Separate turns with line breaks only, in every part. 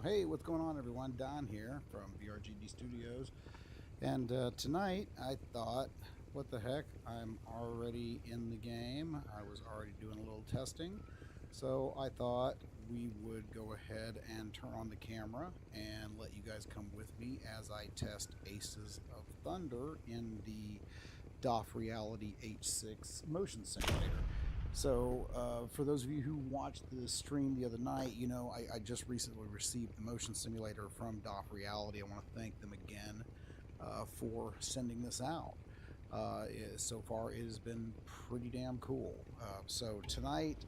Hey, what's going on, everyone? Don here from VRGD Studios, and tonight I thought, what the heck, I'm already in the game. I was already doing a little testing, so I thought we would go ahead and turn on the camera and let you guys come with me as I test Aces of Thunder in the DOF Reality H6 motion simulator. So for those of you who watched the stream the other night, you know I just recently received the motion simulator from DOF Reality. I want to thank them again for sending this out. So far it has been pretty damn cool. So tonight,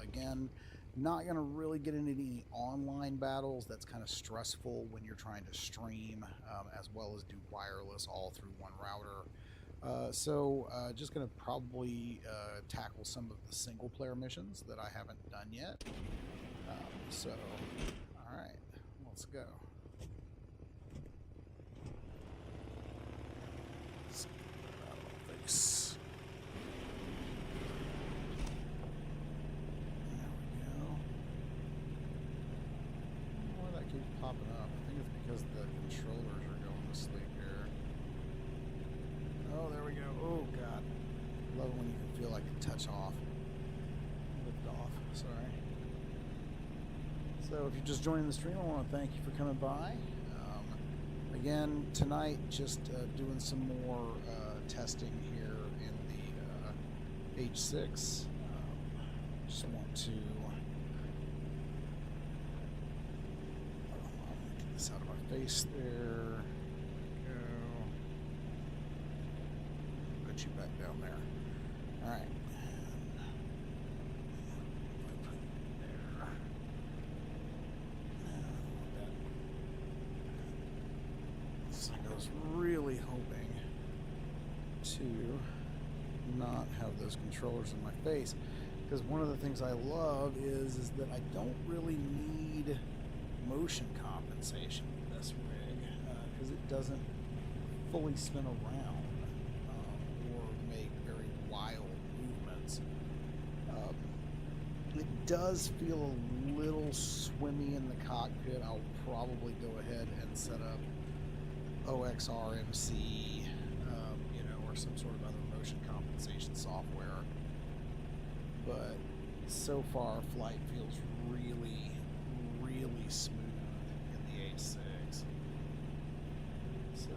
again, not going to really get into any online battles. That's kind of stressful when you're trying to stream as well as do wireless all through one router. Just going to probably tackle some of the single player missions that I haven't done yet. All right, let's go. Let's get that out of my face. There we go. I don't know why that keeps popping up. I think it's because the controllers are going to sleep here. Oh, there we go. Oh, God. Love it when you can feel like it touch off. Lift off. Sorry. So if you're just joining the stream, I want to thank you for coming by. Again, tonight, just doing some more testing here in the H6. Just want to... I'm going to get this out of my face there. You back down there. All right. Put it there. So I was really hoping to not have those controllers in my face, because one of the things I love is that I don't really need motion compensation with this rig, because it doesn't fully spin around. Make very wild movements. It does feel a little swimmy in the cockpit. I'll probably go ahead and set up OXR MC, you know, or some sort of other motion compensation software. But so far, flight feels really, really smooth in the H6. So,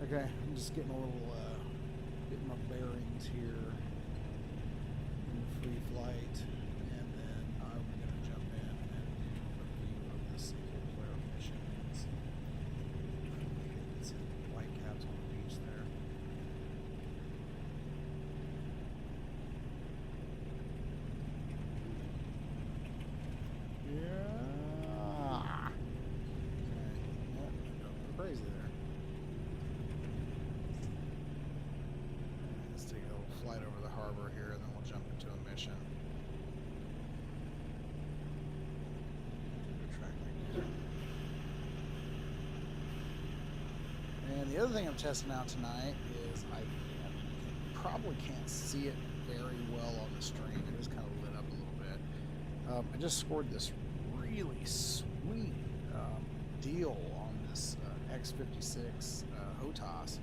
okay, I'm just getting a little. Getting my bearings here in the free flight, and then I'm going to jump in and do a review of the single player missions. Get some white caps on the beach there. Yeah. Okay. Yep, going crazy there. Take a little flight over the harbor here, and then we'll jump into a mission. And the other thing I'm testing out tonight is I probably can't see it very well on the stream. It is kind of lit up a little bit. I just scored this really sweet deal on this X56 HOTAS.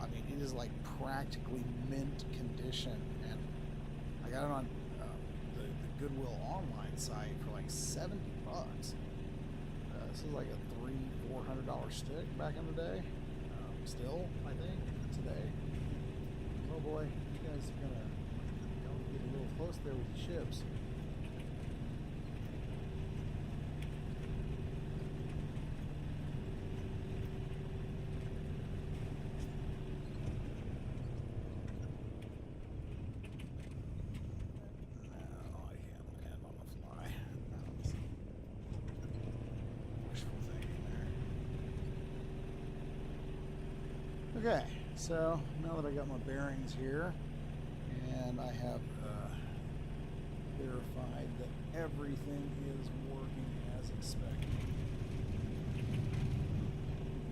I mean, it is like practically mint condition, and I got it on the Goodwill online site for like $70. This is like a $300-400 stick back in the day. Still, I think today. Oh boy, you guys are gonna get a little close there with the ships. Okay, so now that I got my bearings here, and I have verified that everything is working as expected,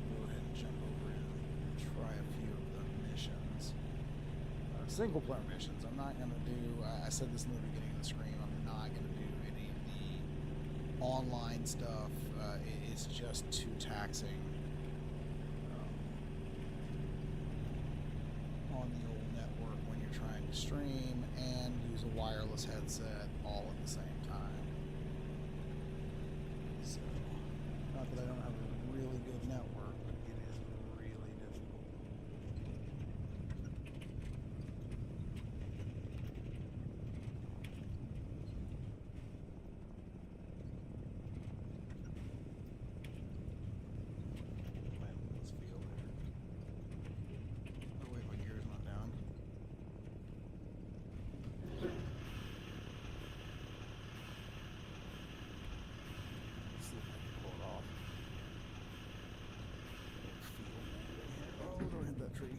go ahead and jump over and try a few of the missions. Single player missions. I'm not going to do, I said this in the beginning of the stream, I'm not going to do any of the online stuff, it's just too taxing on the old network when you're trying to stream and use a wireless headset all at the same time. So, not that I don't have a really good network, but it is really difficult. Let's feel there. Oh wait, my gear's not down. Let's see if I can pull it off. Oh, don't hit that tree.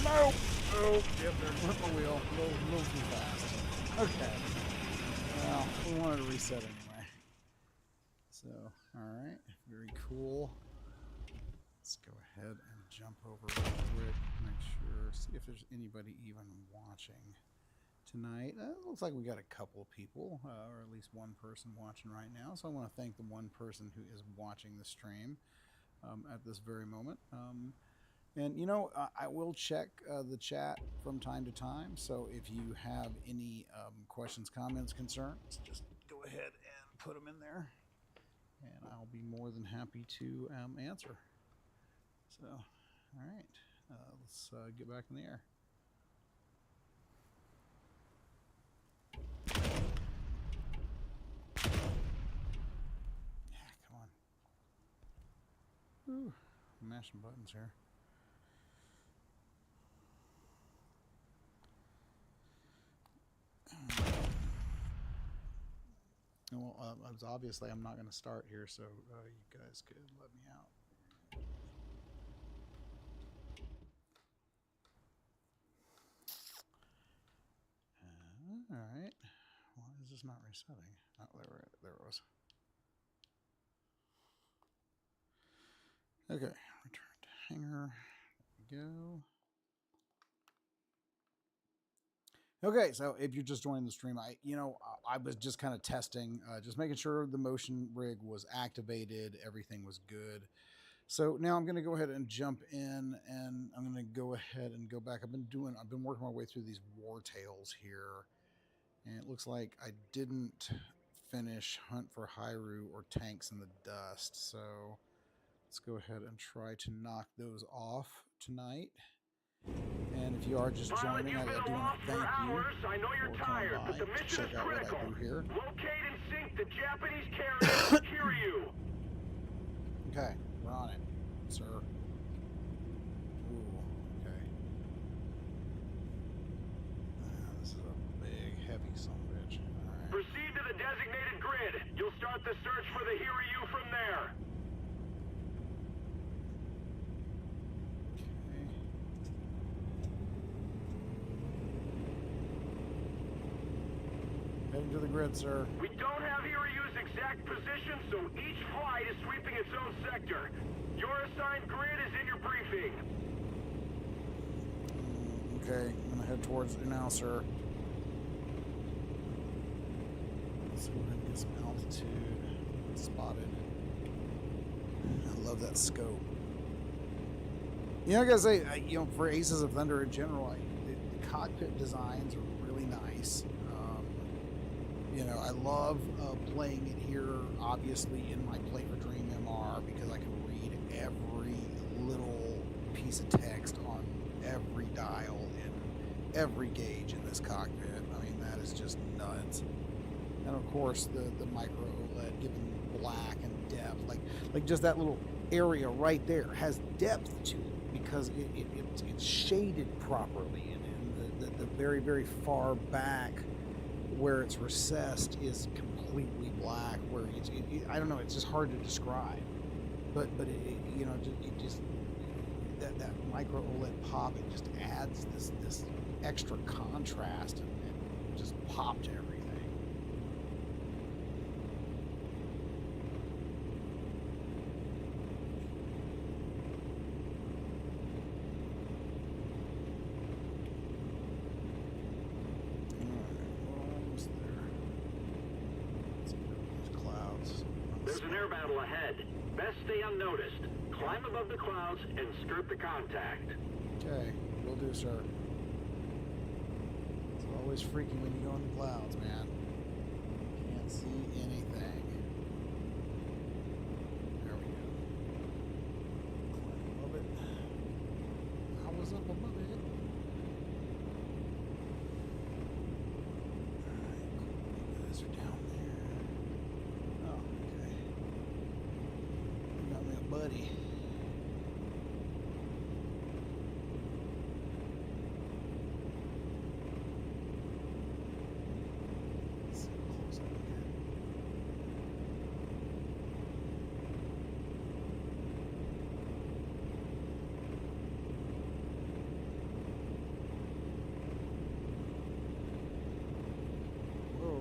No! Oh, yep, there went my wheel. A little too fast. Okay. Well, we wanted to reset anyway. So, alright, very cool. Let's go ahead and jump over real quick, make sure, see if there's anybody even watching tonight. It looks like we got a couple of people, or at least one person watching right now. So I want to thank the one person who is watching the stream at this very moment. And, you know, I will check the chat from time to time. So if you have any questions, comments, concerns, just go ahead and put them in there. And I'll be more than happy to answer. So, all right, let's get back in the air. Yeah, come on. Ooh, I'm mashing buttons here. Well, obviously I'm not going to start here, so you guys could let me out. All right. Why is this not resetting? Oh, there it was. Okay, return to hanger. There we go. Okay, so if you're just joining the stream, I was just kind of testing, just making sure the motion rig was activated, everything was good. So now I'm going to go ahead and jump in, and I'm going to go ahead and go back. I've been working my way through these war tales here, and it looks like I didn't finish Hunt for Hyrule or Tanks in the Dust. So let's go ahead and try to knock those off tonight. And if you are just joining, I do want to thank you for coming by to check out what I do here.
Locate and sink the Japanese carrier and secure you.
Okay, we're on it, sir. Ooh, okay. This is a big, heavy son of a bitch. All right.
Proceed to the designated grid. You'll start the search for the Hiryu from there.
Heading to the grid, sir.
We don't have Hiryu's exact position, so each flight is sweeping its own sector. Your assigned grid is in your briefing.
Okay, I'm gonna head towards it now, sir. Let's go ahead and get some altitude. Spotted. I love that scope. You know, I gotta say, for Aces of Thunder in general, the cockpit designs are really nice. I love playing it here, obviously, in my Play for Dream MR, because I can read every little piece of text on every dial in every gauge in this cockpit. I mean, that is just nuts. And of course, the micro OLED giving black and depth, like just that little area right there has depth to it because it's shaded properly, and the very, very far back where it's recessed is completely black, where I don't know, it's just hard to describe, but it just that micro OLED pop, it just adds this extra contrast and just pop to everything.
battle ahead. Best stay unnoticed. Climb above the clouds and skirt the contact.
Okay, will do, sir. It's always freaky when you go in the clouds, man. Can't see anything. There we go. Climb above it. I was up above it. Alright, cool. You guys are down there. Oh, okay. You got me a buddy.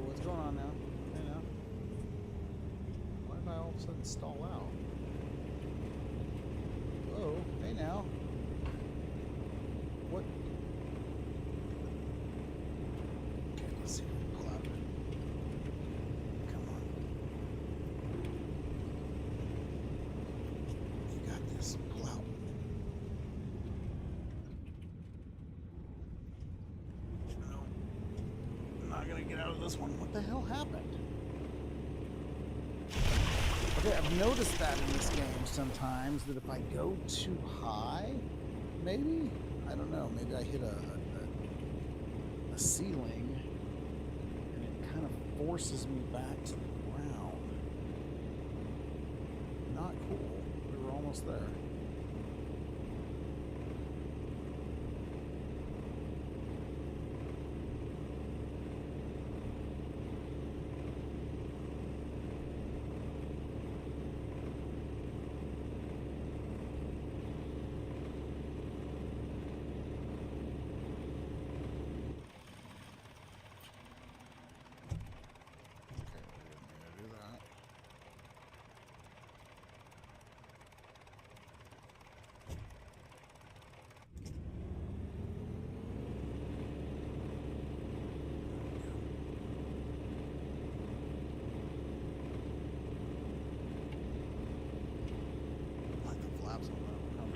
What's going on now? Hey now. Why did I all of a sudden stall out? Whoa, hey now. What? Okay, let's see if we can pull out. Come on. You got this. Pull out. No. I'm not gonna get out of this one. What the hell happened? Okay, I've noticed that in this game sometimes, that if I go too high, maybe? I don't know, maybe I hit a ceiling and it kind of forces me back to the ground. Not cool. We were almost there.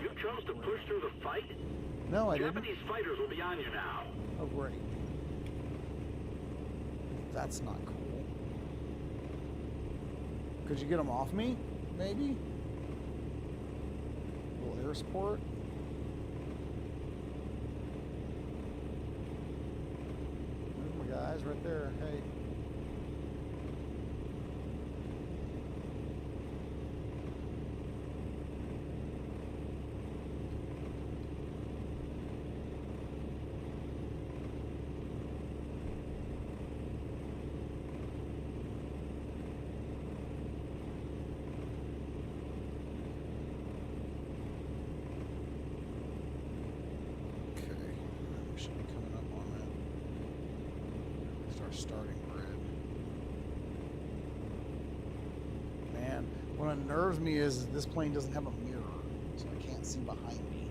You chose to push through the fight?
No, I didn't.
Japanese fighters will be on you now.
Oh, great. That's not cool. Could you get them off me? Maybe? A little air support? There's my guys right there. Hey. Should be coming up on that. Our starting grid. Man, what unnerves me is this plane doesn't have a mirror, so I can't see behind me.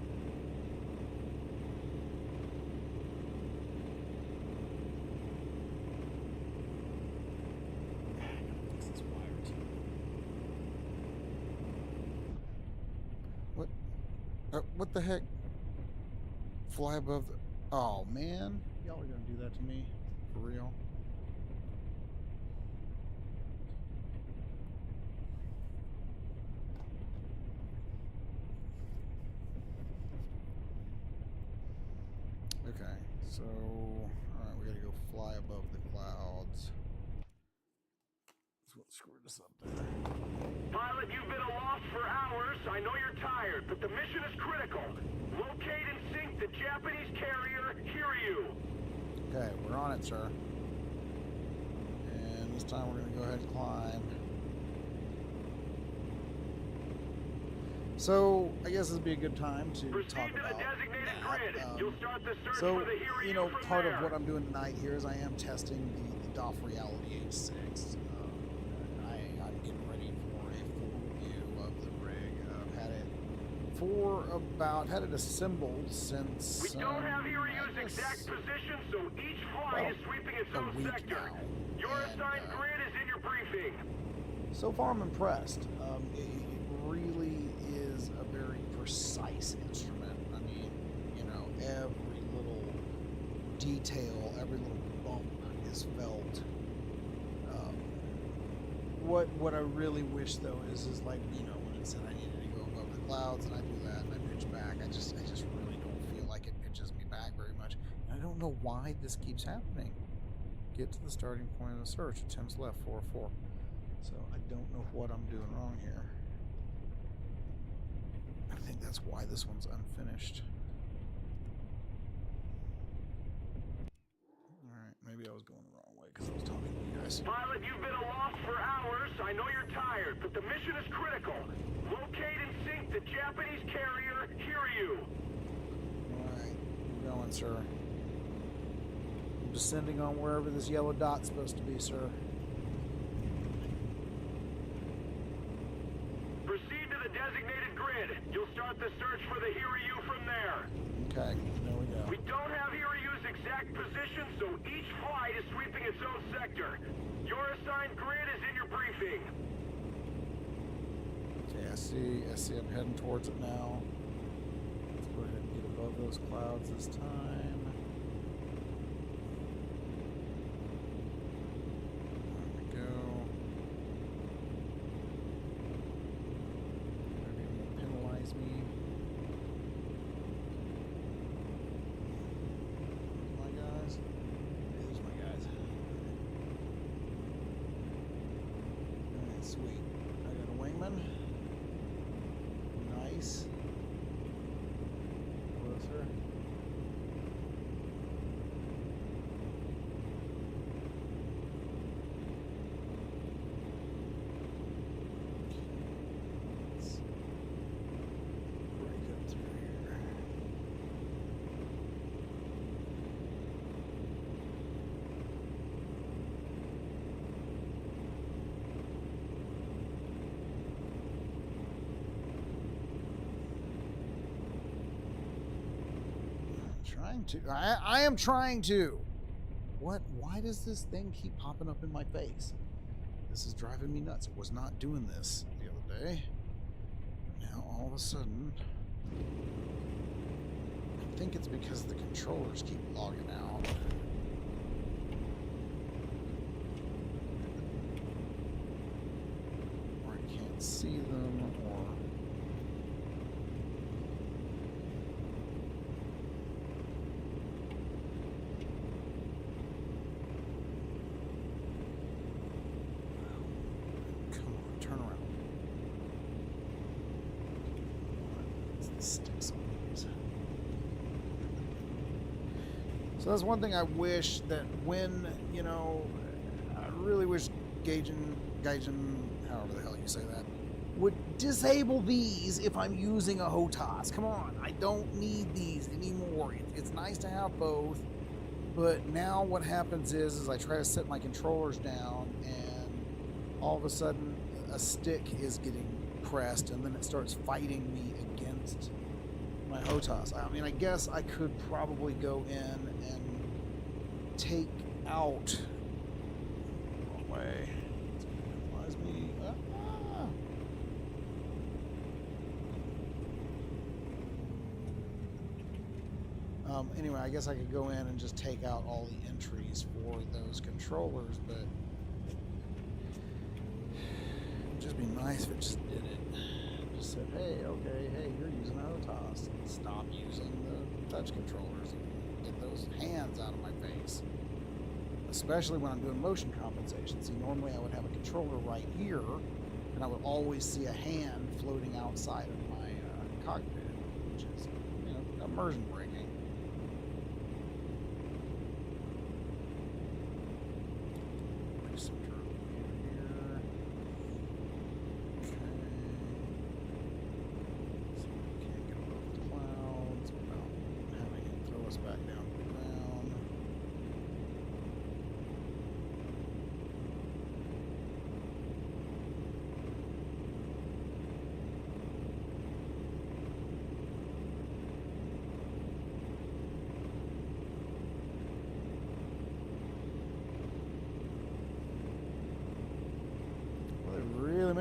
I gotta fix this wire too. What the heck? Fly above the... Oh, man. Y'all are going to do that to me? For real? Okay, so... Alright, we got to go fly above the clouds. That's what screwed us up there.
Pilot, you've been aloft for hours. I know you're tired, but the mission is critical. Locate and sink the Japanese carrier. Hear you.
Okay, we're on it, sir. And this time we're going to go ahead and climb. So, I guess this would be a good time to
Proceed
talk
to the
about
designated
that.
grid. You'll start the search
So,
for the Hear
you know,
from
part
there.
of what I'm doing tonight here is I am testing the DOF Reality H6. I'm getting ready for a full review of the rig. I've had it assembled since...
We don't have ERU's exact position, so each flight is sweeping its own sector. Your assigned grid is in your briefing.
So far, I'm impressed. It really is a very precise instrument. I mean, you know, every little detail, every little bump is felt. What I really wish though is like, you know, when it said I needed to go above the clouds and I do that and I pitch back, I just really don't feel like it pitches me back very much. And I don't know why this keeps happening. Get to the starting point of the search. Attempts left 404. So I don't know what I'm doing wrong here. I think that's why this one's unfinished. Alright, maybe I was going the wrong way because I was talking to you guys.
Pilot, you've been aloft for hours. I know you're tired, but the mission is critical. Locate and sink the Japanese carrier. Hear you.
Alright, we're going, sir. I'm descending on wherever this yellow dot's supposed to be, sir.
Proceed to the designated grid. You'll start the search for the Hiryu from there.
Okay, there we go.
We don't have Hiryu's exact position, so each flight is sweeping its own sector. Your assigned grid is in your briefing.
Okay, I see I'm heading towards it now. Let's go ahead and get above those clouds this time. There we go. Maybe it won't penalize me. My guys. There's my guys. Alright, sweet. I got a wingman. Nice. Closer. Let's break up through here. I am trying to. What? Why does this thing keep popping up in my face? This is driving me nuts. It was not doing this the other day. Now all of a sudden, I think it's because the controllers keep logging out. Or I can't see them, or... sticks on these. So that's one thing I wish, that when, you know, I really wish Gaijin, however the hell you say that, would disable these if I'm using a HOTAS. Come on, I don't need these anymore. It's nice to have both, but now what happens is I try to set my controllers down and all of a sudden a stick is getting pressed and then it starts fighting me against my HOTAS. I mean, I guess I could probably go in and take out... Wrong way. It's going to penalize me. Anyway, I guess I could go in and just take out all the entries for those controllers, but it'd just be nice if it just did it. Just said, hey, okay, hey, you're using HOTAS. Stop using the touch controllers and get those hands out of my face. Especially when I'm doing motion compensation. See, normally I would have a controller right here, and I would always see a hand floating outside of my cockpit, which is, you know, immersion breaking.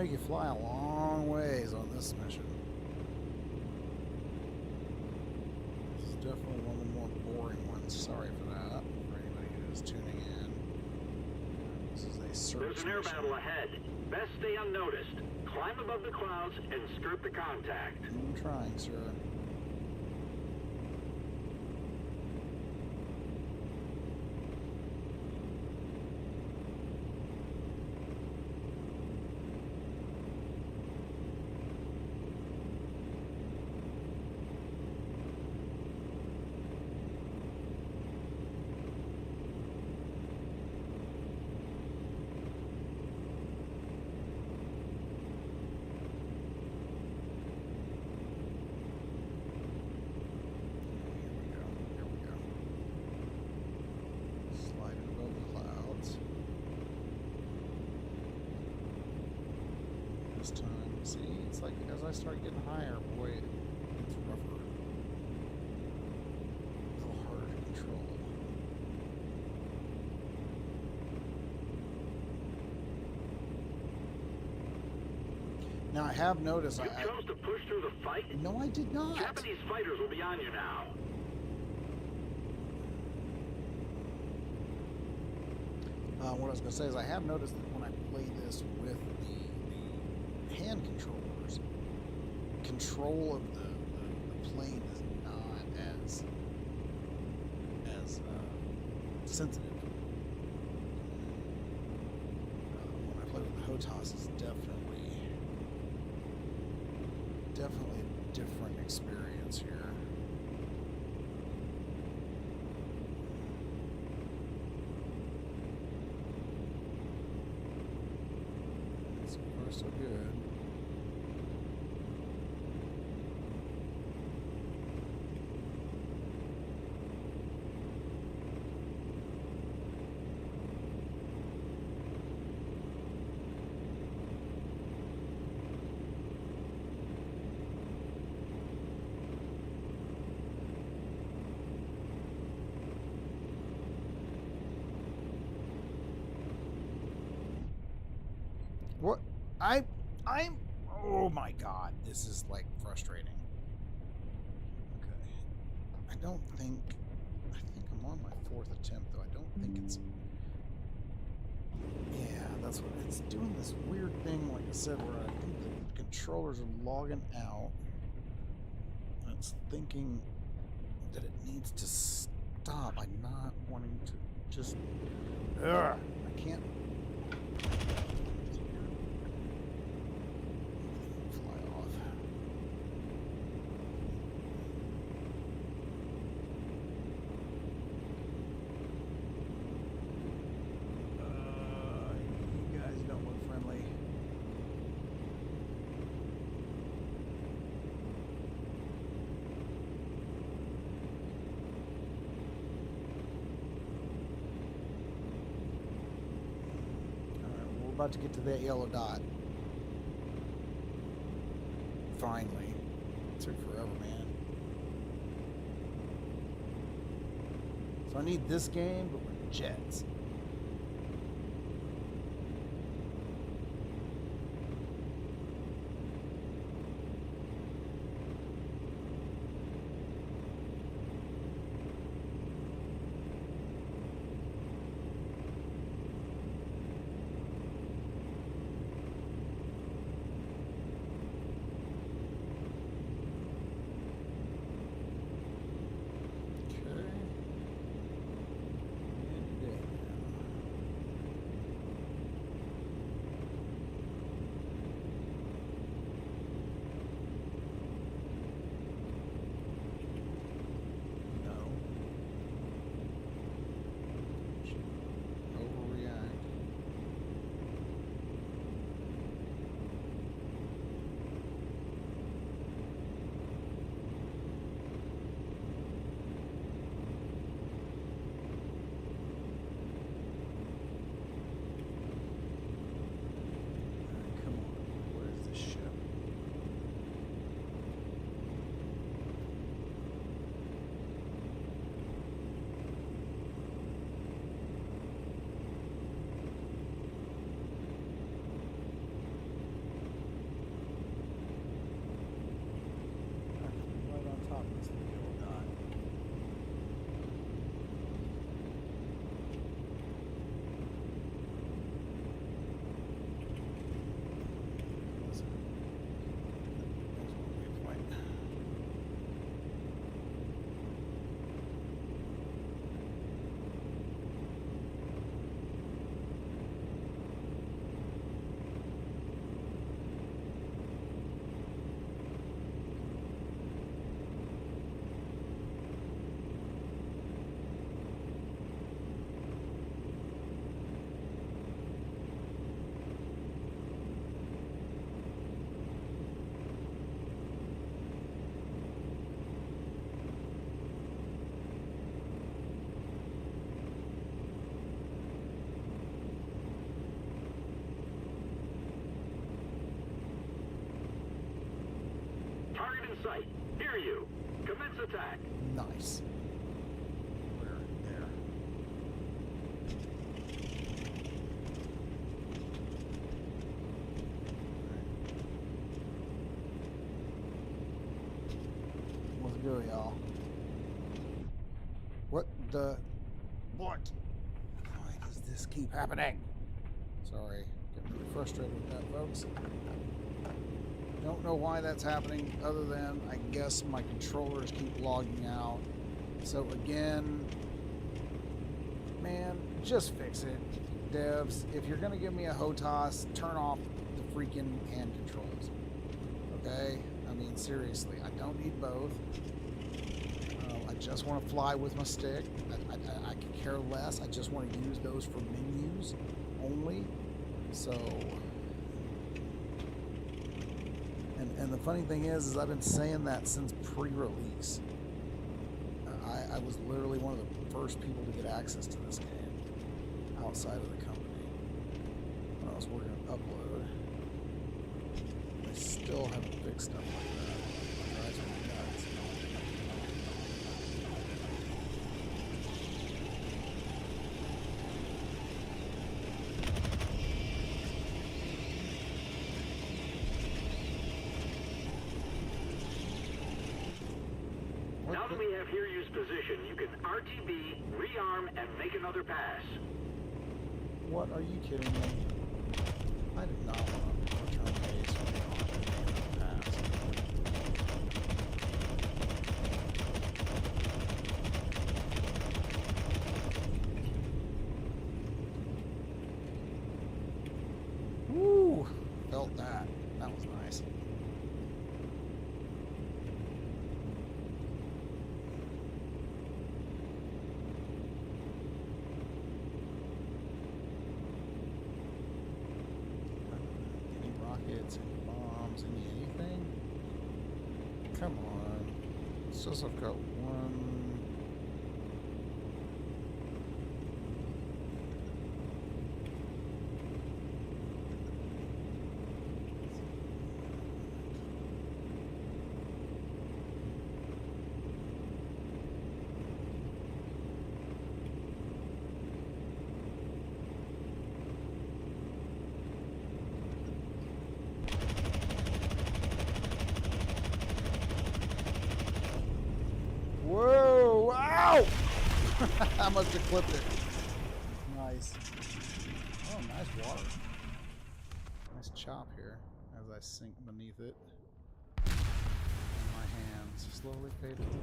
make you fly a long ways on this mission. This is definitely one of the more boring ones. Sorry for that, for anybody who's tuning in. This is a search
There's an air
mission.
battle ahead. Best stay unnoticed. Climb above the clouds and skirt the contact.
I'm trying, sir. Time. See, it's like as I start getting higher, boy, it gets rougher. A little harder to control. Now I have noticed
You chose to push through the fight?
No, I did not.
Japanese fighters will be on you now.
What I was going to say is I have noticed that when I play this with the hand controllers, control of the plane is not as sensitive. When I play with the HOTAS, it's definitely a different experience here. So far, so good. What? I'm, oh my God, this is like frustrating. Okay. I think I'm on my fourth attempt though. I don't think it's, yeah, that's what, it's doing this weird thing, like I said, where I think the controllers are logging out. And it's thinking that it needs to stop. I'm not wanting to just, I can't. About to get to that yellow dot. Finally. It took forever, man. So I need this game, but with jets.
sight. Hear you. Commence attack.
Nice. Where? There. Let's go, y'all. What the? What? Why does this keep happening? Sorry, getting really frustrated with that, folks. Don't know why that's happening, other than I guess my controllers keep logging out. So again, man, just fix it, devs. If you're gonna give me a HOTAS, turn off the freaking hand controls. Okay? I mean, seriously, I don't need both. I just want to fly with my stick. I could care less. I just want to use those for menus only. So, and the funny thing is I've been saying that since pre-release. I was literally one of the first people to get access to this game outside of the company when I was working on Upload. They still haven't fixed stuff like that. It drives me nuts.
Now that we have Hiryu's position, you can RTB, rearm, and make another pass.
What, are you kidding me? I did not want to return pace when we don't have to pass. Woo! Felt that. That was nice. Any rockets, any bombs, anything? Come on. It's just I've got one. Whoa! Ow! I must have clipped it. Nice. Oh, nice water. Nice chop here as I sink beneath it. And my hands slowly fade into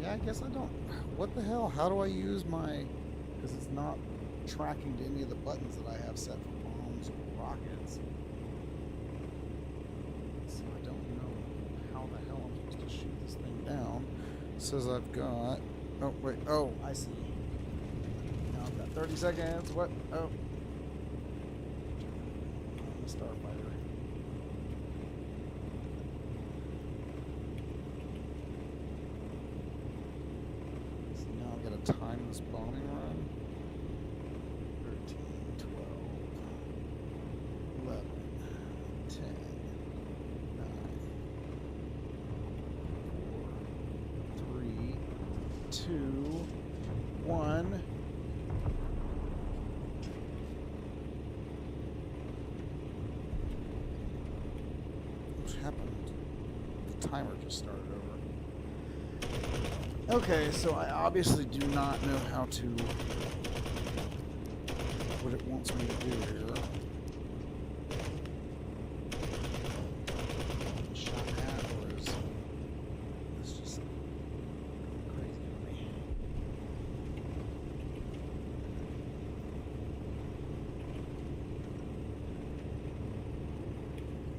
Yeah, I guess I don't. What the hell? How do I use my... Because it's not tracking to any of the buttons that I have set for bombs or rockets. So I don't know how the hell I'm supposed to shoot this thing down. It says I've got... Oh, wait. Oh, I see. Now I've got 30 seconds. What? Oh. I'm a starfighter. Time this bombing run. 13, 12, 11, 10, 9, 4, 3, 2, 1. What happened? The timer just started over. Okay, so I obviously do not know how to, what it wants me to do here. Shot at, or is this just crazy to me?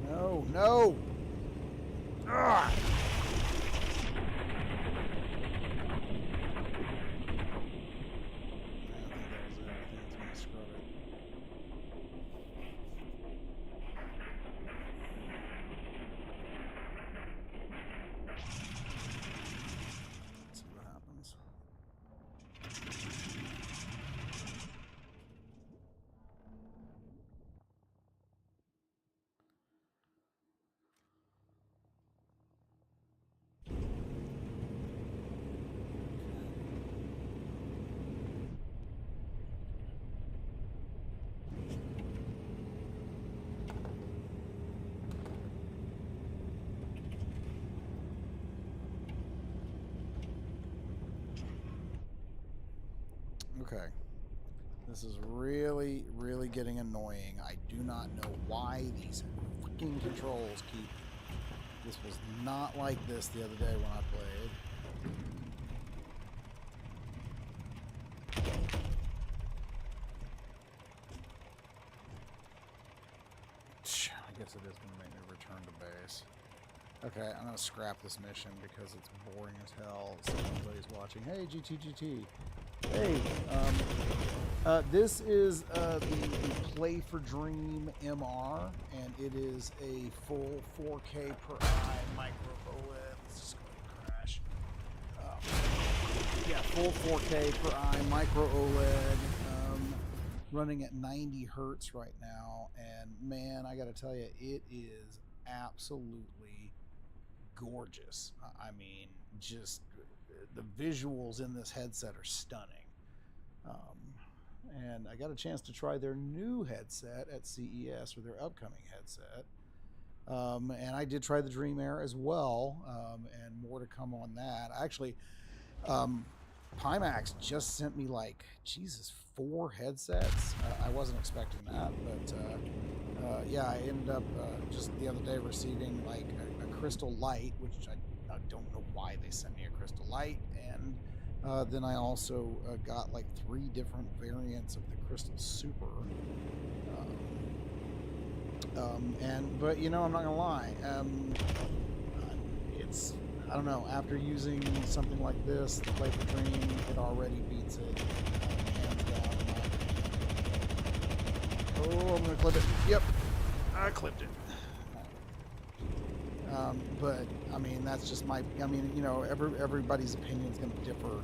No, no! Ah! This is really, really getting annoying. I do not know why these fucking controls keep... This was not like this the other day when I played. I guess it is going to make me return to base. Okay, I'm going to scrap this mission because it's boring as hell. So everybody's watching. Hey, GTGT. Hey, this is the Play for Dream MR, and it is a full 4K per eye micro OLED. Let's just go ahead and crash. Yeah, full 4K per eye micro OLED, running at 90 hertz right now, and man, I got to tell you, it is absolutely gorgeous. I mean, just the visuals in this headset are stunning. And I got a chance to try their new headset at CES, or their upcoming headset. And I did try the Dream Air as well, and more to come on that. Actually, Pimax just sent me, like, Jesus, 4 headsets. I wasn't expecting that, but yeah, I ended up just the other day receiving like a Crystal Light, which I don't know why they sent me a Crystal Light, and then I also got like 3 different variants of the Crystal Super. But you know, I'm not gonna lie, it's, I don't know, after using something like this, the Play for Dream, it already beats it hands down. Oh, I'm gonna clip it. Yep, I clipped it. But I mean, that's just my, I mean, you know, everybody's opinion is going to differ.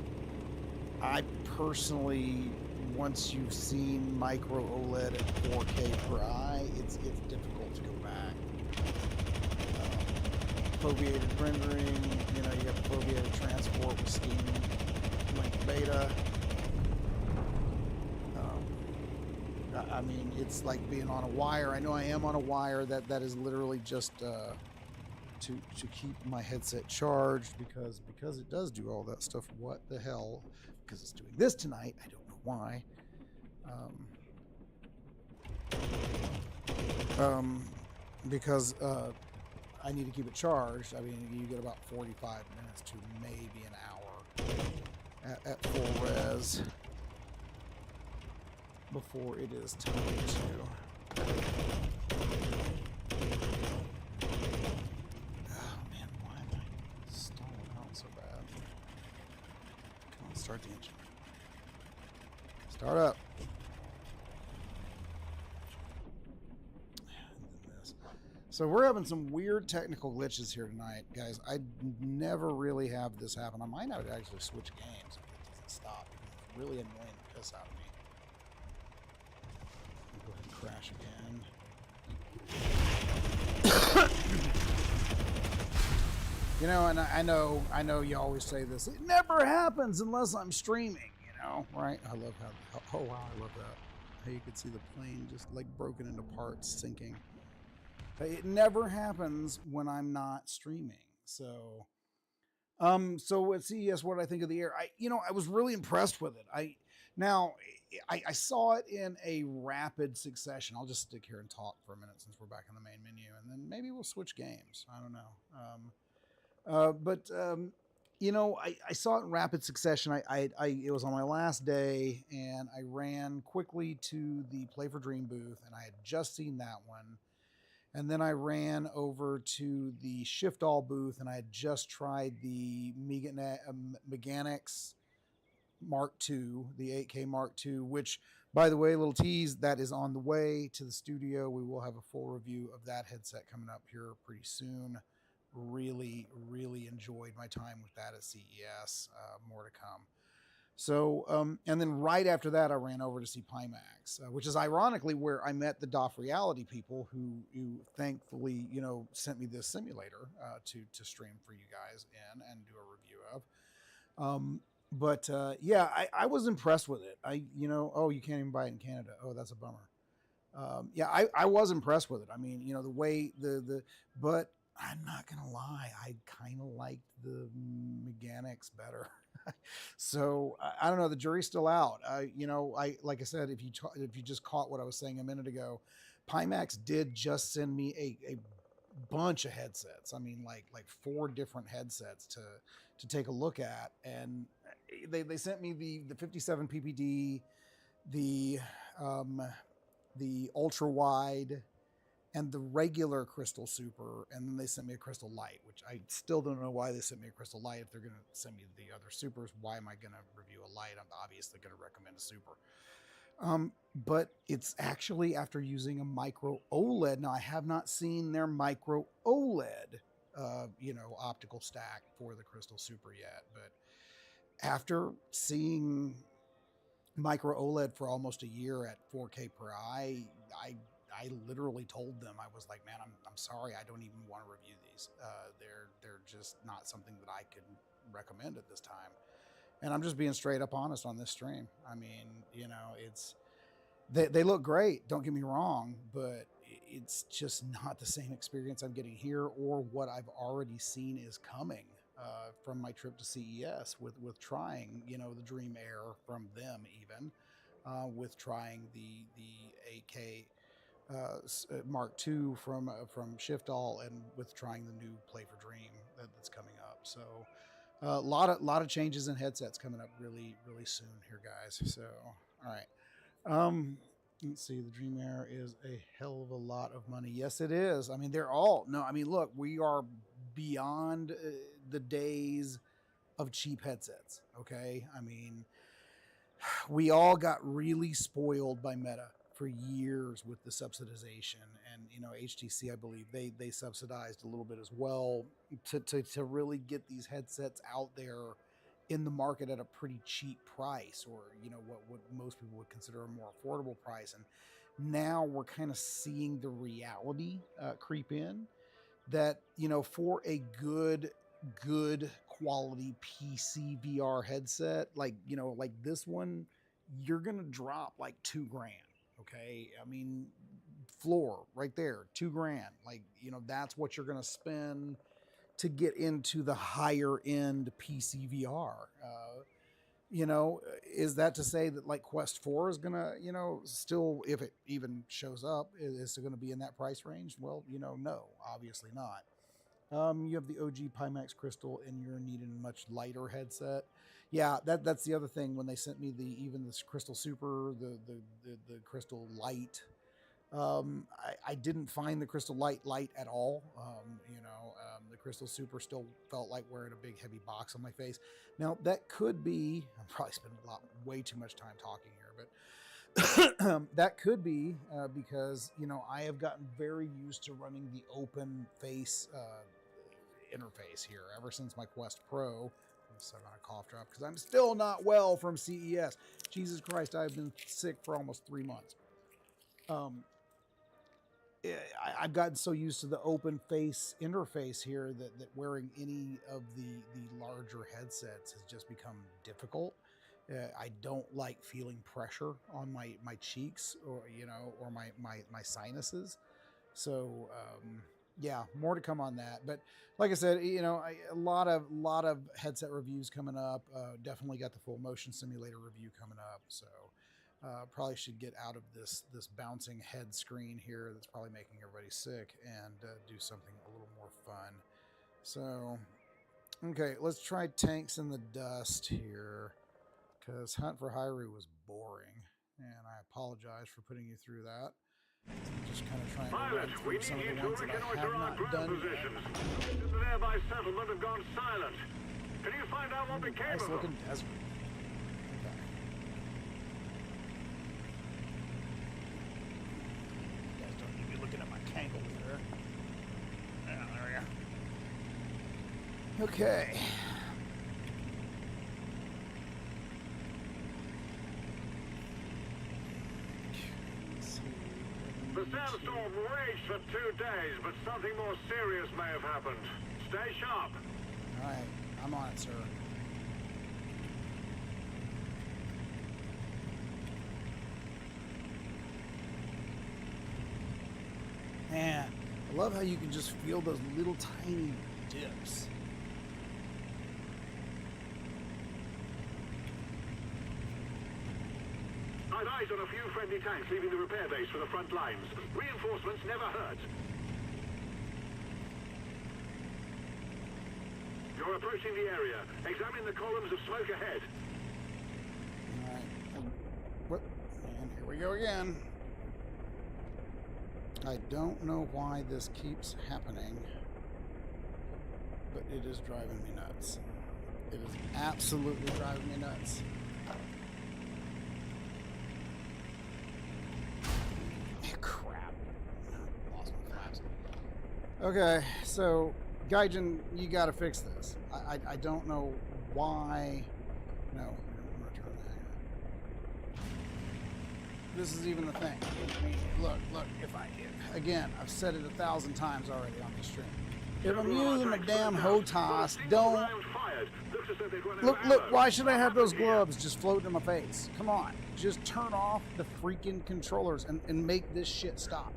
I personally, once you've seen micro OLED at 4K per eye, it's difficult to go back. Foveated rendering, you know, you got the foveated transport with Steam Link Beta. I mean, it's like being on a wire. I know I am on a wire. That is literally just to keep my headset charged, because it does do all that stuff. What the hell? Because it's doing this tonight. I don't know why. Because I need to keep it charged. I mean, you get about 45 minutes to maybe an hour at full res before it is time to. Start the engine. Start up. So we're having some weird technical glitches here tonight, guys. I never really have this happen. I might not actually switch games if it doesn't stop, because it's really annoying the piss out of me. Go ahead and crash again. You know, and I know you always say this. It never happens unless I'm streaming, you know, right? I love how, oh wow, I love that. How you could see the plane just like broken into parts, sinking. But it never happens when I'm not streaming. So, so at CES, what did I think of the Air? I was really impressed with it. I saw it in a rapid succession. I'll just stick here and talk for a minute since we're back in the main menu, and then maybe we'll switch games. I don't know. You know, I saw it in rapid succession. It was on my last day, and I ran quickly to the Play for Dream booth, and I had just seen that one. And then I ran over to the Shift All booth, and I had just tried the Meganix Mark II, the 8K Mark II, which, by the way, little tease, that is on the way to the studio. We will have a full review of that headset coming up here pretty soon. Really, really enjoyed my time with that at CES. More to come. So, and then right after that, I ran over to see Pimax, which is ironically where I met the DOF Reality people who thankfully, you know, sent me this simulator to stream for you guys in and do a review of. Yeah, I was impressed with it. Oh, you can't even buy it in Canada. Oh, that's a bummer. Yeah, I was impressed with it. I mean, you know, the way but I'm not gonna lie, I kind of liked the Meganix better. So I don't know. The jury's still out. You know, like I said, if you just caught what I was saying a minute ago, Pimax did just send me a bunch of headsets. I mean, like 4 different headsets to take a look at, and they sent me the 57 ppd, the ultra wide, and the regular Crystal Super, and then they sent me a Crystal Light, which I still don't know why they sent me a Crystal Light. If they're going to send me the other Supers, why am I going to review a Light? I'm obviously going to recommend a Super. But it's actually after using a micro OLED. Now, I have not seen their micro OLED, you know, optical stack for the Crystal Super yet. But after seeing micro OLED for almost a year at 4K per eye, I literally told them, I was like, man, I'm sorry, I don't even want to review these. They're just not something that I can recommend at this time. And I'm just being straight up honest on this stream. I mean, you know, they look great, don't get me wrong, but it's just not the same experience I'm getting here or what I've already seen is coming from my trip to CES with trying, you know, the Dream Air from them, even with trying the AK Mark II from Shiftall, and with trying the new Play for Dream that's coming up. So a lot of changes in headsets coming up really soon here, guys. So all right, let's see. The Dream Air is a hell of a lot of money. Yes, it is. I mean, they're all, no, I mean, look, we are beyond the days of cheap headsets. Okay, I mean, we all got really spoiled by Meta for years with the subsidization, and you know, HTC, I believe they subsidized a little bit as well to really get these headsets out there in the market at a pretty cheap price, or you know, what most people would consider a more affordable price. And now we're kind of seeing the reality creep in that, you know, for a good quality PC VR headset, like, you know, like this one, you're gonna drop like $2 grand. Okay, I mean, floor right there, $2 grand. Like, you know, that's what you're gonna spend to get into the higher end PC VR. You know, is that to say that like Quest 4 is gonna, you know, still, if it even shows up, is it gonna be in that price range? Well, you know, no, obviously not. You have the OG Pimax Crystal, and you're needing a much lighter headset. Yeah, that's the other thing. When they sent me even this Crystal Super, the Crystal Light, I didn't find the Crystal Light at all. You know, the Crystal Super still felt like wearing a big heavy box on my face. Now that could be, I'm probably spending way too much time talking here, but that could be because, you know, I have gotten very used to running the open face interface here ever since my Quest Pro. I'm set on a cough drop because I'm still not well from CES. Jesus Christ, I've been sick for almost 3 months. I've gotten so used to the open face interface here that wearing any of the larger headsets has just become difficult. I don't like feeling pressure on my cheeks, or, you know, or my sinuses. So yeah, more to come on that. But like I said, you know, a lot of headset reviews coming up. Definitely got the full motion simulator review coming up. So probably should get out of this bouncing head screen here that's probably making everybody sick, and do something a little more fun. So okay, let's try Tanks in the Dust here, because Hunt for Hyrule was boring, and I apologize for putting you through that. I'm just kind of trying to run through some of the ones that I have not done yet.
The nearby settlement have gone silent. Can you find out what became
Nice
of
looking
them?
desert. Okay. You guys don't need to be looking at my cankles there. Yeah, there we go. Okay.
The sandstorm raged for 2 days, but something more serious may have happened. Stay sharp.
All right, I'm on it, sir. Man, I love how you can just feel those little tiny dips.
eyes on a few friendly tanks leaving the repair base for the front lines. Reinforcements never hurt. You're approaching the area. Examine the columns of smoke ahead.
Alright. What? And here we go again. I don't know why this keeps happening, but it is driving me nuts. It is absolutely driving me nuts. Crap. Lost my flaps. Okay, so Gaijin, you gotta fix this. I don't know why. No, I'm gonna turn that. This is even the thing. I mean, look, if again, I've said it 1,000 times already on the stream. If I'm using a damn HOTAS, don't look. Why should I have those gloves just floating in my face? Come on, just turn off the freaking controllers and make this shit stop.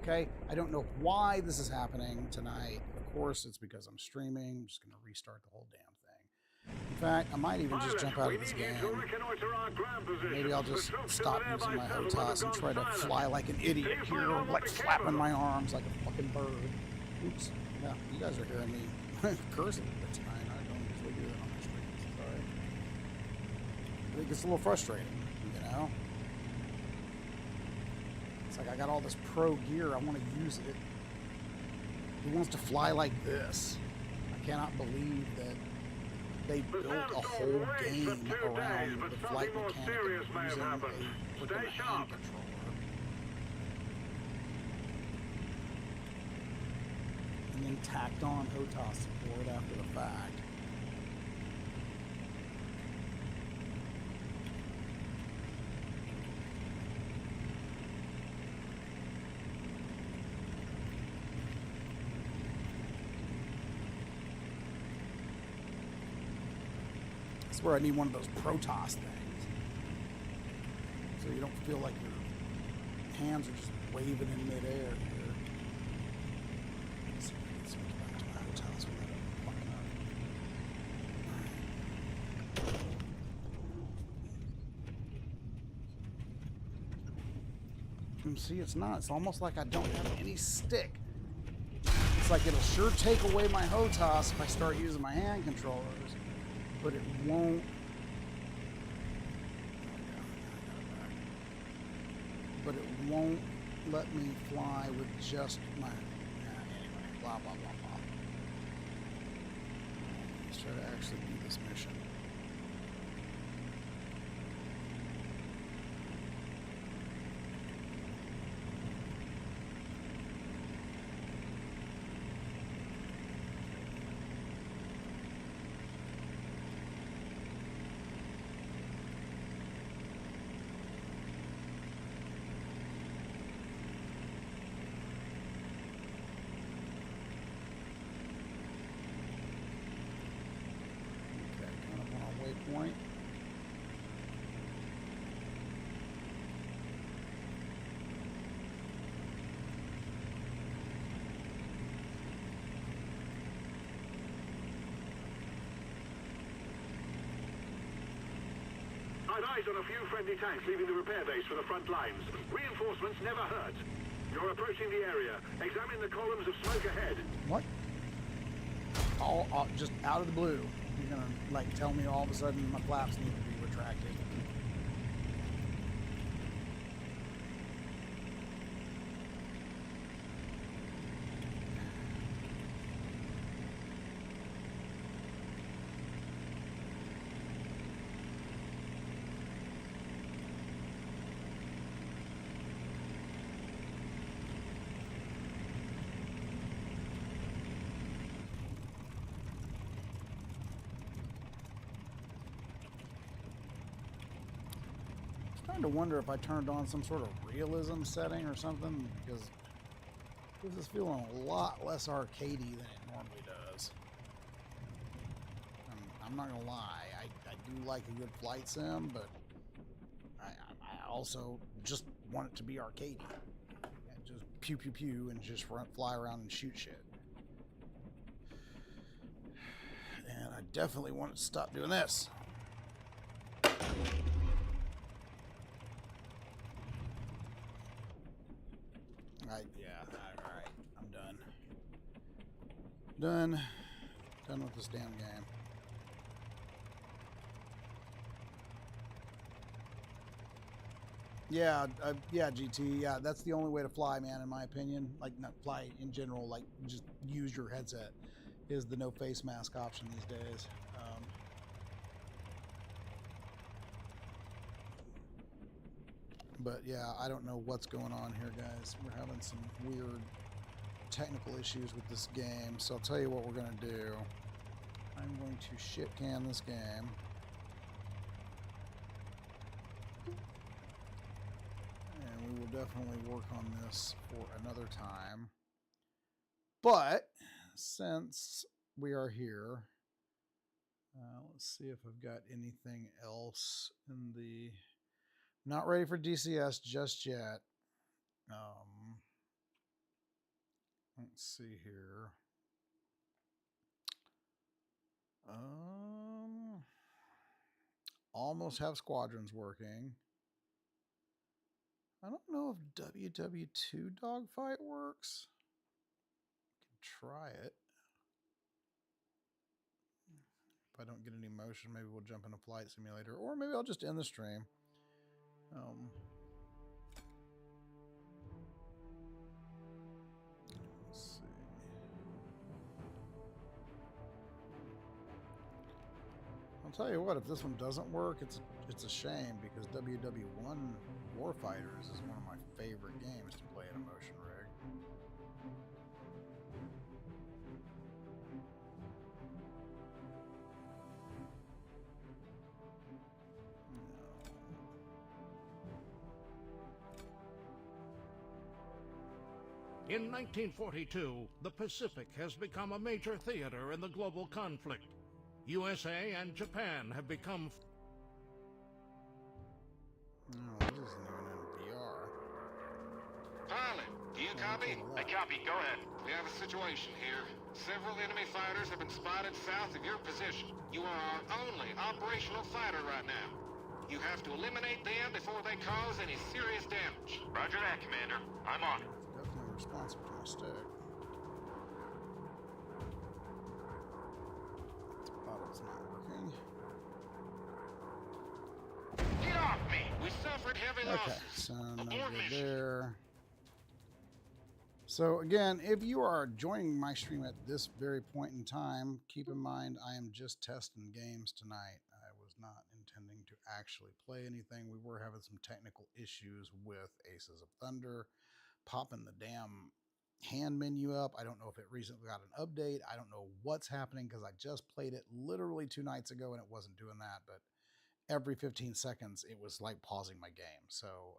Okay, I don't know why this is happening tonight. Of course, it's because I'm streaming. I'm just gonna restart the whole damn thing. In fact, I might even just jump out of this game. Maybe I'll just stop using my HOTAS and try to fly like an idiot here, like flapping my arms like a fucking bird. Oops. Yeah, you guys are hearing me cursing a bit tonight. I don't usually do that on my streams. Sorry. I think it's a little frustrating, you know? It's like I got all this pro gear. I want to use it. He wants to fly like this. I cannot believe that they built a whole game around the flight mechanic of using a freaking hand controller. And then tacked on HOTAS support after the fact. That's where I need one of those Protoss things, so you don't feel like your hands are just waving in midair here. Let's see if I can switch back to my HOTAS without it fucking up. And see, it's not. It's almost like I don't have any stick. It's like it'll sure take away my HOTAS if I start using my hand controllers. But it won't. But it won't let me fly with just my. Anyway, blah blah blah blah. Let's try to actually do this mission. Point.
I've eyes on a few friendly tanks leaving the repair base for the front lines. Reinforcements never hurt. You're approaching the area. Examine the columns of smoke ahead.
What? All just out of the blue. You're gonna like tell me all of a sudden my flaps need to be retracted. I'm starting to wonder if I turned on some sort of realism setting or something, because this is feeling a lot less arcadey than it normally does. I'm not gonna lie, I do like a good flight sim, but I also just want it to be arcadey. And just pew pew pew and just fly around and shoot shit. And I definitely want to stop doing this. Yeah, alright. I'm done. Done. Done with this damn game. Yeah, yeah, GT. Yeah, that's the only way to fly, man, in my opinion. Like, not fly in general, like, just use your headset is the no face mask option these days. But yeah, I don't know what's going on here, guys. We're having some weird technical issues with this game. So I'll tell you what we're going to do. I'm going to shit can this game. And we will definitely work on this for another time. But since we are here, let's see if I've got anything else in the... Not ready for DCS just yet. Let's see here. Almost have squadrons working. I don't know if WW2 dogfight works. Can try it. If I don't get any motion, maybe we'll jump in a flight simulator, or maybe I'll just end the stream. Let's see. I'll tell you what, if this one doesn't work, it's a shame, because WW1 Warfighters is one of my favorite games to play in a motion rig.
In 1942, the Pacific has become a major theater in the global conflict. USA and Japan have become...
No, this isn't even in VR.
Pilot, do you copy?
I copy. Go ahead.
We have a situation here. Several enemy fighters have been spotted south of your position. You are our only operational fighter right now. You have to eliminate them before they cause any serious damage.
Roger that, Commander. I'm on it.
Definitely responsive to my stick. Bottle's not working.
Get off me!
We suffered heavy
Okay,
losses.
so no
Abort
good
mission.
there. So again, if you are joining my stream at this very point in time, keep in mind I am just testing games tonight. I was not intending to actually play anything. We were having some technical issues with Aces of Thunder, popping the damn hand menu up. I don't know if it recently got an update. I don't know what's happening because I just played it literally 2 nights ago and it wasn't doing that. But every 15 seconds, it was like pausing my game. So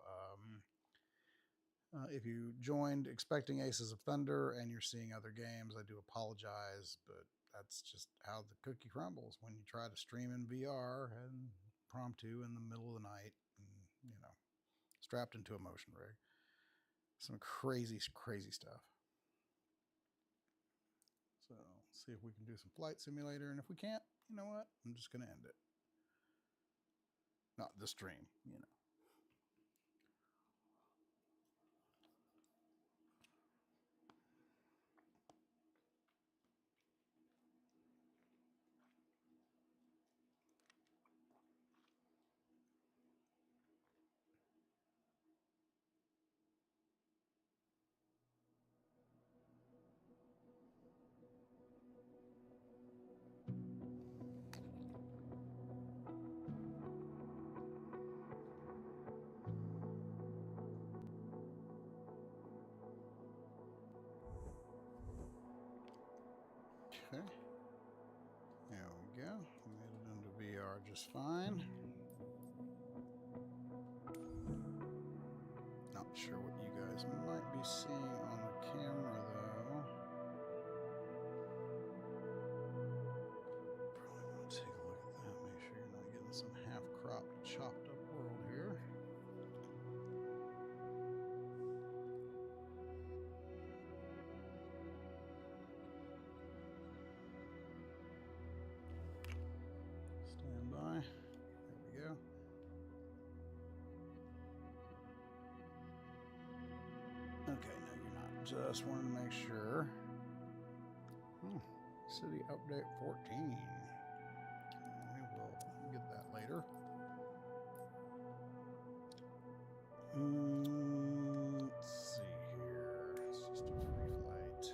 if you joined expecting Aces of Thunder and you're seeing other games, I do apologize, but that's just how the cookie crumbles when you try to stream in VR and impromptu in the middle of the night, and, you know, strapped into a motion rig. Some crazy, crazy stuff. So let's see if we can do some flight simulator, and if we can't, you know what? I'm just going to end it. Not the stream, you know. Okay, there we go. We made it into VR just fine. Not sure what you guys might be seeing on the camera though. Probably want to take a look at that, make sure you're not getting some half-cropped, chopped up world here. Stand by. There we go. Okay, now Just wanted to make sure. City update 14. We will get that later. Let's see here. It's just a free flight.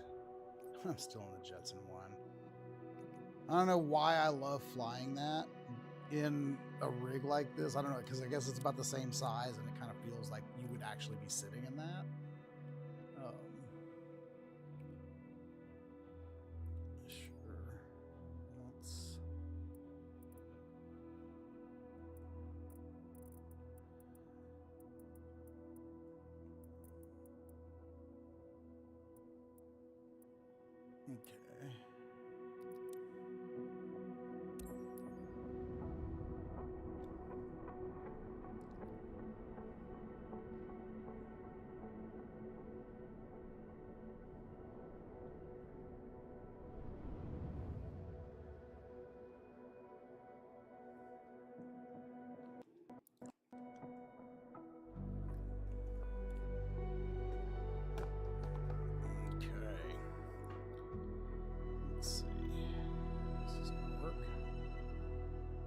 I'm still in the Jetson one. I don't know why I love flying that in a rig like this. I don't know, because I guess it's about the same size and it kind of feels like you would actually be sitting in that. Sure. Let's... Okay.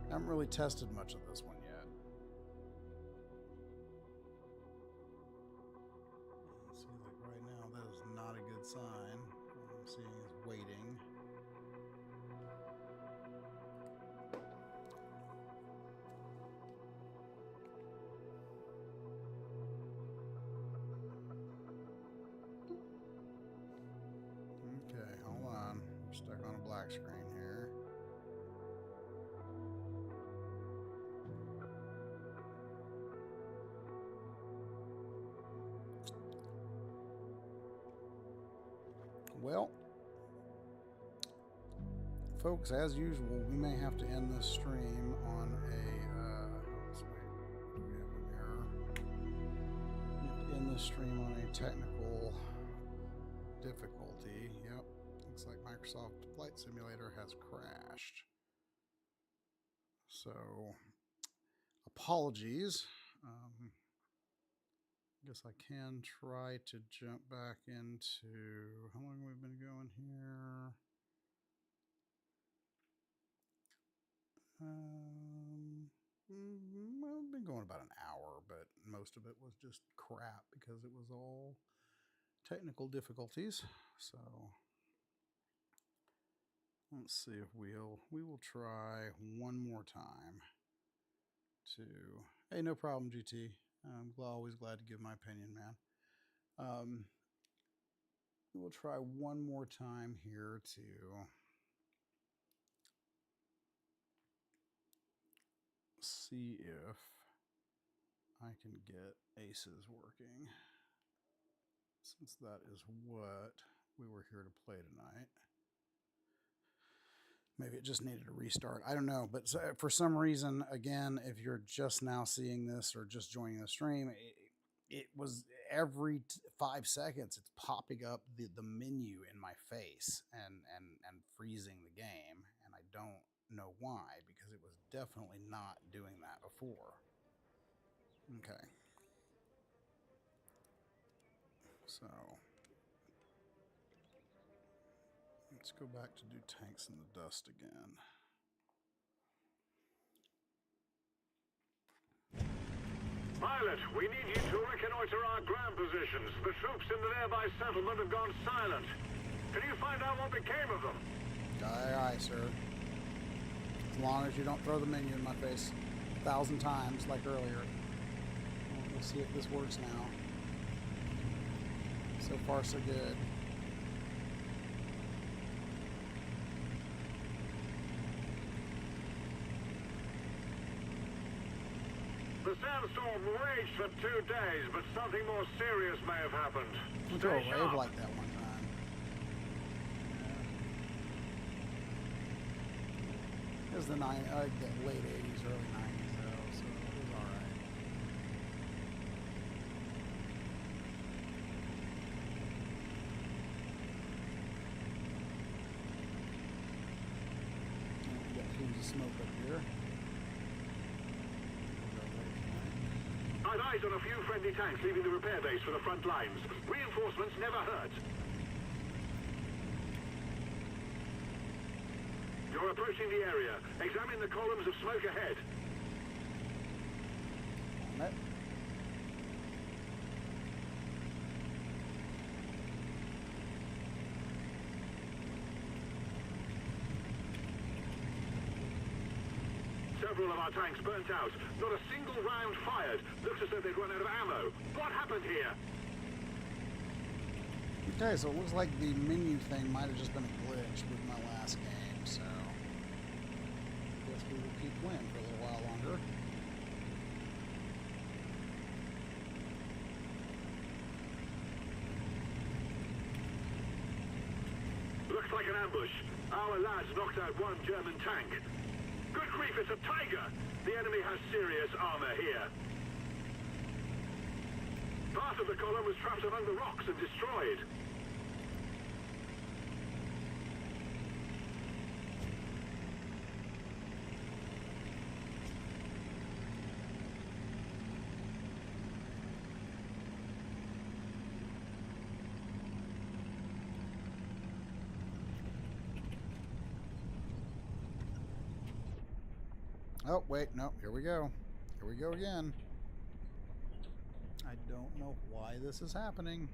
I haven't really tested much of this one yet. See, like right now, that is not a good sign. What I'm seeing is waiting. Okay, hold on. We're stuck on a black screen here. Well, folks, as usual, we may have to end this stream on a, let's wait, do we have an error? We have to end this stream on a technical difficulty. Yep, looks like Microsoft Flight Simulator has crashed. So, apologies. Guess I can try to jump back into, how long have we been going here? Well, we've been going about an hour, but most of it was just crap because it was all technical difficulties. So let's see if we will try one more time to, hey, no problem, GT. I'm always glad to give my opinion, man. We'll try one more time here to see if I can get aces working, since that is what we were here to play tonight. Maybe it just needed a restart. I don't know. But for some reason, again, if you're just now seeing this or just joining the stream, it was every 5 seconds, it's popping up the menu in my face and freezing the game. And I don't know why, because it was definitely not doing that before. Okay. So let's go back to do tanks in the dust again.
Pilot, we need you to reconnoiter our ground positions. The troops in the nearby settlement have gone silent. Can you find out what became of them?
Aye, aye, sir. As long as you don't throw the menu in my face 1,000 times like earlier. We'll see if this works now. So far, so good.
The sandstorm raged for 2 days, but something more serious may have happened.
Went to a rave like that one time. It was the late 80s, early 90s, though, so it was all right. We got plumes of smoke up here.
Aye, eyes on a few friendly tanks leaving the repair base for the front lines. Reinforcements never hurt. You're approaching the area. Examine the columns of smoke ahead.
On it.
Several of our tanks burnt out. Not a single round fired. Looks as though they've run out of ammo. What happened here?
Okay, so it looks like the menu thing might have just been a glitch with my last game, so guess we will keep playing for a little while longer.
Looks like an ambush. Our lads knocked out one German tank. Good grief, it's a Tiger! The enemy has serious armor here. Part of the column was trapped among the rocks and destroyed.
Oh, wait, no, here we go. Here we go again. I don't know why this is happening.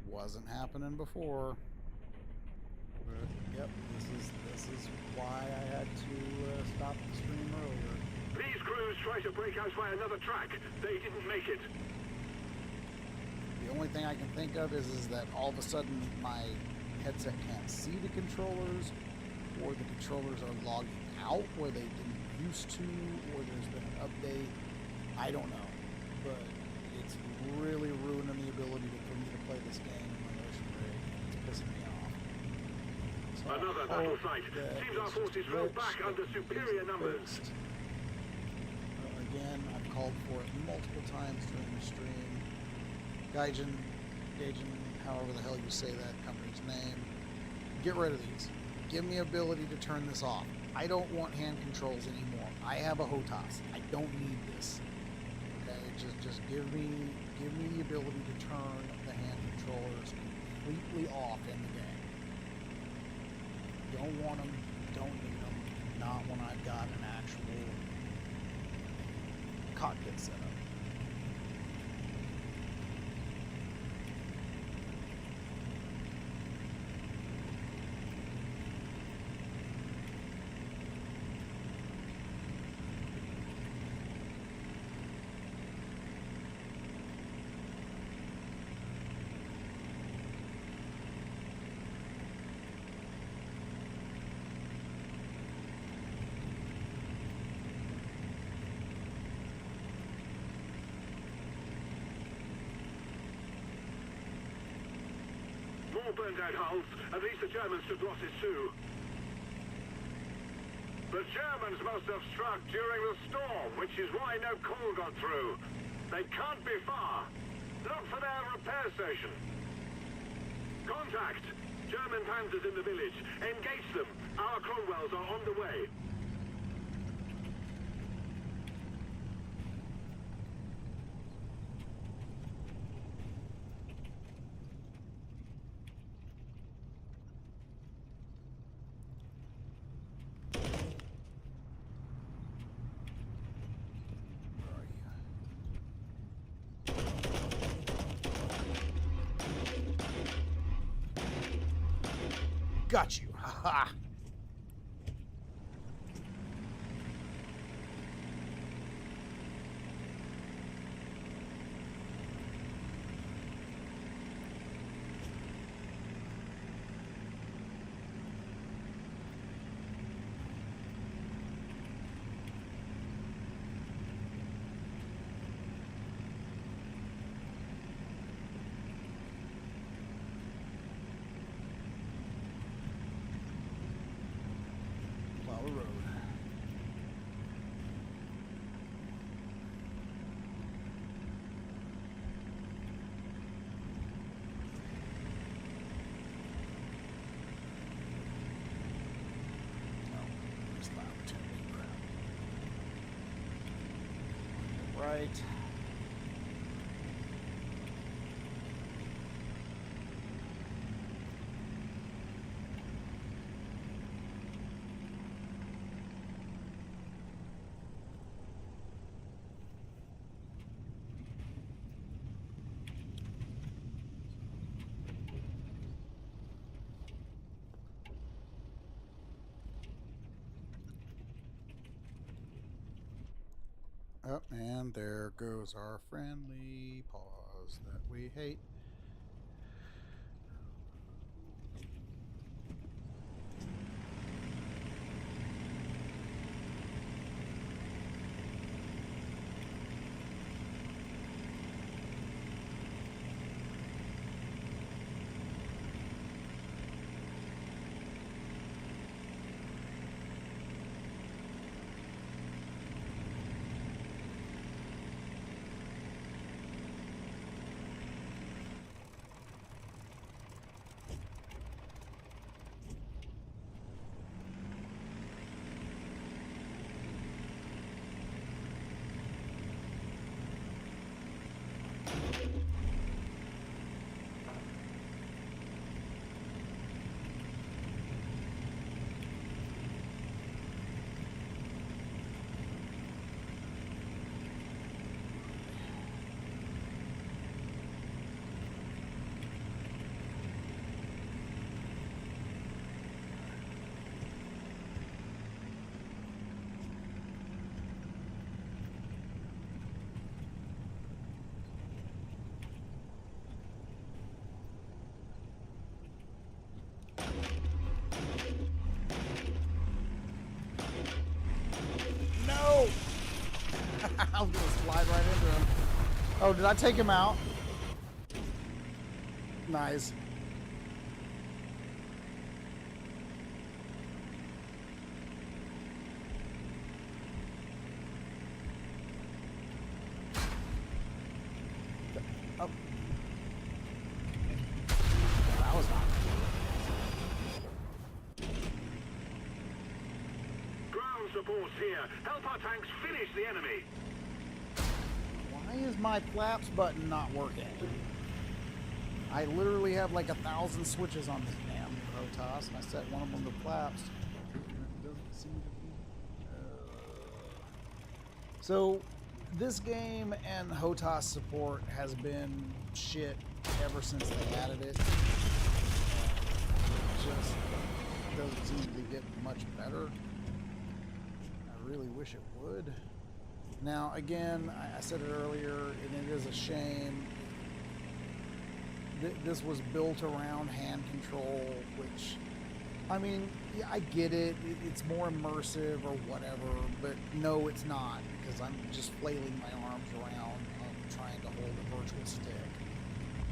Wasn't happening before. But, yep, this is why I had to stop the stream earlier.
These crews tried to break out by another track. They didn't make it.
The only thing I can think of is that all of a sudden my headset can't see the controllers, or the controllers are logging out where they didn't used to, or there's been an update. I don't know, but it's really ruining the ability for me to play this game in my motion rig. It's pissing me off. So
Another battle site. Seems our forces fell back under superior numbers.
Again, I've called for it multiple times during the stream. Gaijin, however the hell you say that company's name, get rid of these. Give me ability to turn this off. I don't want hand controls anymore. I have a HOTAS. I don't need this. Okay, just give me the ability to turn the hand controllers completely off in the game. Don't want them. Don't need them. Not when I've got an actual cockpit setup.
More burned out hulls. At least the Germans took losses too. The Germans must have struck during the storm, which is why no call got through. They can't be far. Look for their repair station. Contact! German panzers in the village. Engage them. Our Cromwells are on the way.
Got you. Ha ha. Road. Right. Oh, and there goes our friendly pause that we hate. No! I was gonna slide right into him. Oh, did I take him out? Nice. Oh. That was not.
Ground supports here. Help our tanks finish the enemy.
Why is my flaps button not working? I literally have like 1,000 switches on this damn HOTAS, and I set one of them to flaps. It doesn't seem to be. So, this game and HOTAS support has been shit ever since they added it. Just doesn't seem to be getting much better. I really wish it would. Now, again, I said it earlier, and it is a shame. This was built around hand control, which, I mean, yeah, I get it. It's more immersive or whatever, but no, it's not, because I'm just flailing my arms around trying to hold a virtual stick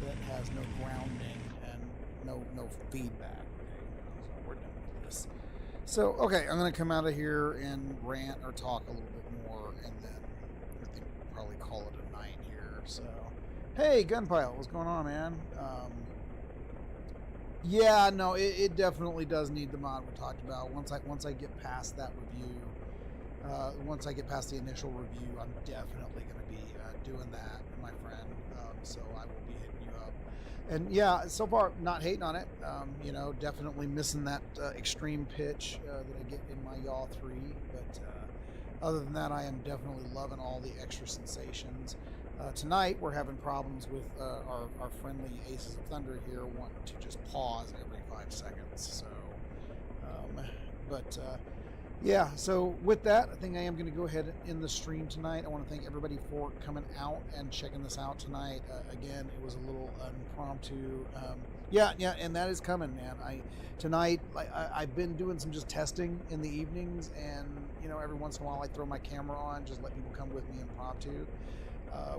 that has no grounding and no feedback. So we're done with this. So, okay, I'm going to come out of here and rant or talk a little bit more, and then I think we'll probably call it a night here. So, hey, Gunpile, what's going on, man? Yeah, no, it definitely does need the mod we talked about. Once I get past that review, once I get past the initial review, I'm definitely going to be doing that, my friend. So I will be hitting you up. And yeah, so far not hating on it. You know, definitely missing that extreme pitch that I get in my Yaw 3, but other than that, I am definitely loving all the extra sensations. Tonight we're having problems with our friendly Aces of Thunder here wanting to just pause every 5 seconds. So, yeah, so with that, I think I am going to go ahead and end the stream tonight. I want to thank everybody for coming out and checking this out tonight. Again, it was a little impromptu. Yeah, and that is coming, man. Tonight I've been doing some just testing in the evenings, and you know, every once in a while I throw my camera on, just let people come with me impromptu.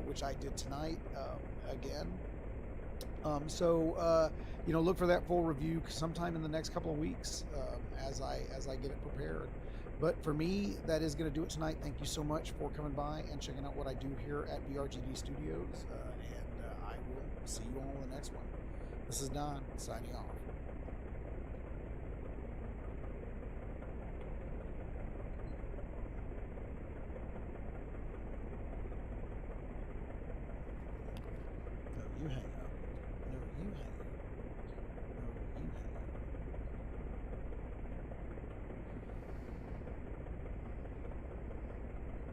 Which I did tonight again. You know, look for that full review sometime in the next couple of weeks as I get it prepared. But for me, that is going to do it tonight. Thank you so much for coming by and checking out what I do here at VRGD Studios, and I will see you all in the next one. This is Don signing off.